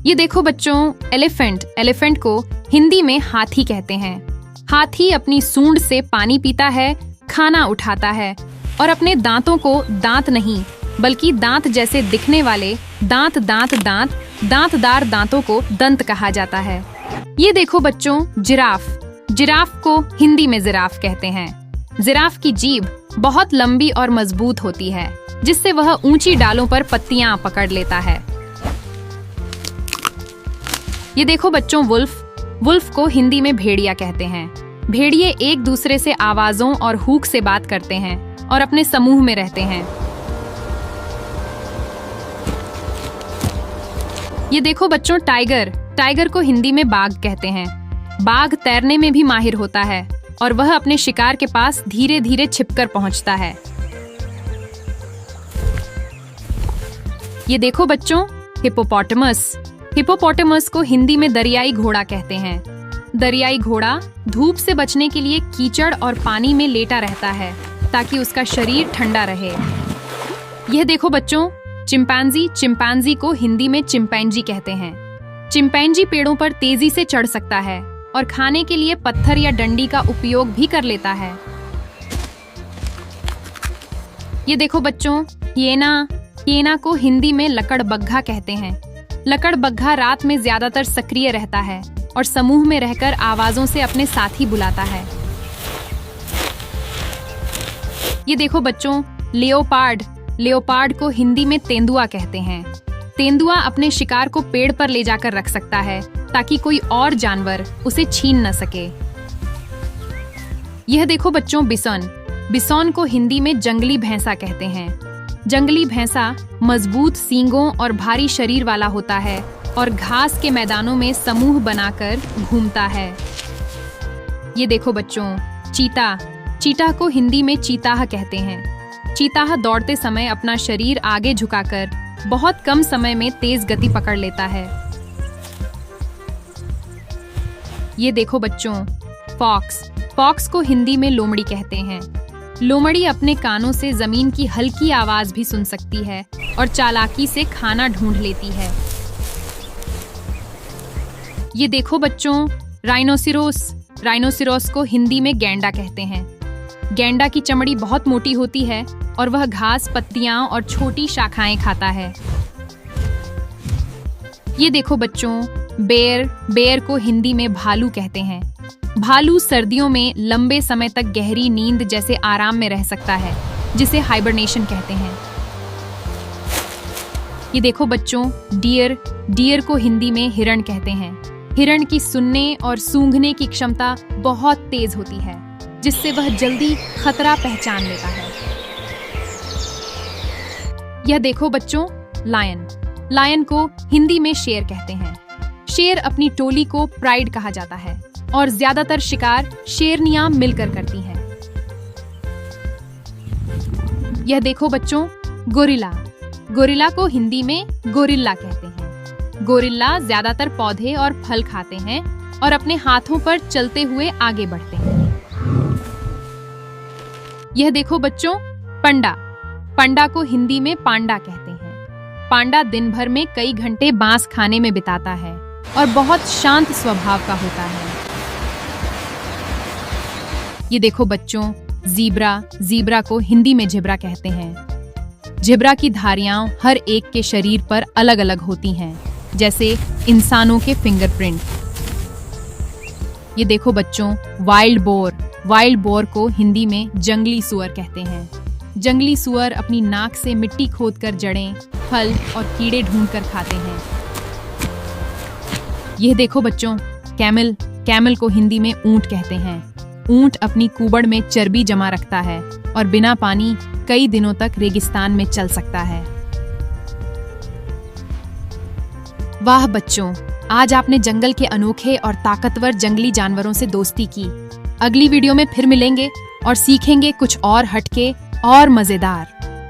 ये देखो बच्चों, एलिफेंट। एलिफेंट को हिंदी में हाथी कहते हैं। हाथी अपनी सूंड से पानी पीता है, खाना उठाता है और अपने दांतों को दांत नहीं बल्कि दांत जैसे दिखने वाले दांतदार दांतों को दंत कहा जाता है। ये देखो बच्चों, जिराफ। जिराफ को हिंदी में जिराफ कहते हैं। जिराफ की जीभ बहुत लंबी और मजबूत होती है, जिससे वह ऊंची डालों पर पत्तियां पकड़ लेता है। ये देखो बच्चों, वुल्फ। वुल्फ को हिंदी में भेड़िया कहते हैं। भेड़िए एक दूसरे से आवाजों और हुक से बात करते हैं और अपने समूह में रहते हैं। ये देखो बच्चों, टाइगर। टाइगर को हिंदी में बाघ कहते हैं। बाघ तैरने में भी माहिर होता है और वह अपने शिकार के पास धीरे धीरे छिपकर पहुंचता है। ये देखो बच्चों, हिपोपोटामस। हिपोपोटामस को हिंदी में दरियाई घोड़ा कहते हैं। दरियाई घोड़ा धूप से बचने के लिए कीचड़ और पानी में लेटा रहता है ताकि उसका शरीर ठंडा रहे। यह देखो बच्चों, चिंपैंजी। चिंपैंजी को हिंदी में चिंपैंजी कहते हैं। चिंपैंजी पेड़ों पर तेजी से चढ़ सकता है और खाने के लिए पत्थर या डंडी का उपयोग भी कर लेता है। ये देखो बच्चों, हिएना। हिएना को हिंदी में लकड़बग्घा कहते हैं। लकड़बग्घा रात में ज्यादातर सक्रिय रहता है और समूह में रहकर आवाजों से अपने साथी बुलाता है। ये देखो बच्चों, लियोपार्ड। लियोपार्ड को हिंदी में तेंदुआ कहते हैं। तेंदुआ अपने शिकार को पेड़ पर ले जाकर रख सकता है ताकि कोई और जानवर उसे छीन न सके। यह देखो बच्चों, बिसोन। बिसोन को हिंदी में जंगली भैंसा कहते हैं। जंगली भैंसा मजबूत सींगों और भारी शरीर वाला होता है और घास के मैदानों में समूह बनाकर घूमता है। ये देखो बच्चों, चीता। चीता को हिंदी में चीताह कहते हैं। चीताह दौड़ते समय अपना शरीर आगे झुकाकर बहुत कम समय में तेज गति पकड़ लेता है। ये देखो बच्चों, फॉक्स। फॉक्स को हिंदी में लोमड़ी कहते हैं। लोमड़ी अपने कानों से जमीन की हल्की आवाज भी सुन सकती है और चालाकी से खाना ढूंढ लेती है। ये देखो बच्चों, राइनोसिरोस। राइनोसिरोस को हिंदी में गैंडा कहते हैं। गैंडा की चमड़ी बहुत मोटी होती है और वह घास, पत्तियां और छोटी शाखाएं खाता है। ये देखो बच्चों, बेर। बेर को हिंदी में भालू कहते हैं। भालू सर्दियों में लंबे समय तक गहरी नींद जैसे आराम में रह सकता है, जिसे हाइबरनेशन कहते हैं। ये देखो बच्चों, डियर। डियर को हिंदी में हिरण कहते हैं। हिरण की सुनने और सूंघने की क्षमता बहुत तेज होती है, जिससे वह जल्दी खतरा पहचान लेता है। यह देखो बच्चों, लायन। लायन को हिंदी में शेर कहते हैं। शेर अपनी टोली को प्राइड कहा जाता है और ज्यादातर शिकार शेरनियां मिलकर करती हैं। यह देखो बच्चों, गोरिल्ला। गोरिल्ला को हिंदी में गोरिल्ला कहते हैं। गोरिल्ला ज्यादातर पौधे और फल खाते हैं और अपने हाथों पर चलते हुए आगे बढ़ते हैं। यह देखो बच्चों, पंडा। पंडा को हिंदी में पांडा कहते हैं। पांडा दिन भर में कई घंटे बांस खाने में बिताता है और बहुत शांत स्वभाव का होता है। ये देखो बच्चों, ज़ीब्रा। ज़ीब्रा को हिंदी में झिब्रा कहते हैं। झिब्रा की धारियां हर एक के शरीर पर अलग अलग होती हैं, जैसे इंसानों के फिंगरप्रिंट। ये देखो बच्चों, वाइल्ड बोर। वाइल्ड बोर को हिंदी में जंगली सुअर कहते हैं। जंगली सुअर अपनी नाक से मिट्टी खोदकर जड़ें, फल और कीड़े ढूंढकर खाते हैं। यह देखो बच्चों, कैमल। कैमल को हिंदी में ऊंट कहते हैं। ऊंट अपनी कुबड़ में चर्बी जमा रखता है और बिना पानी कई दिनों तक रेगिस्तान में चल सकता है। वाह बच्चों, आज आपने जंगल के अनोखे और ताकतवर जंगली जानवरों से दोस्ती की। अगली वीडियो में फिर मिलेंगे और सीखेंगे कुछ और हटके और मजेदार।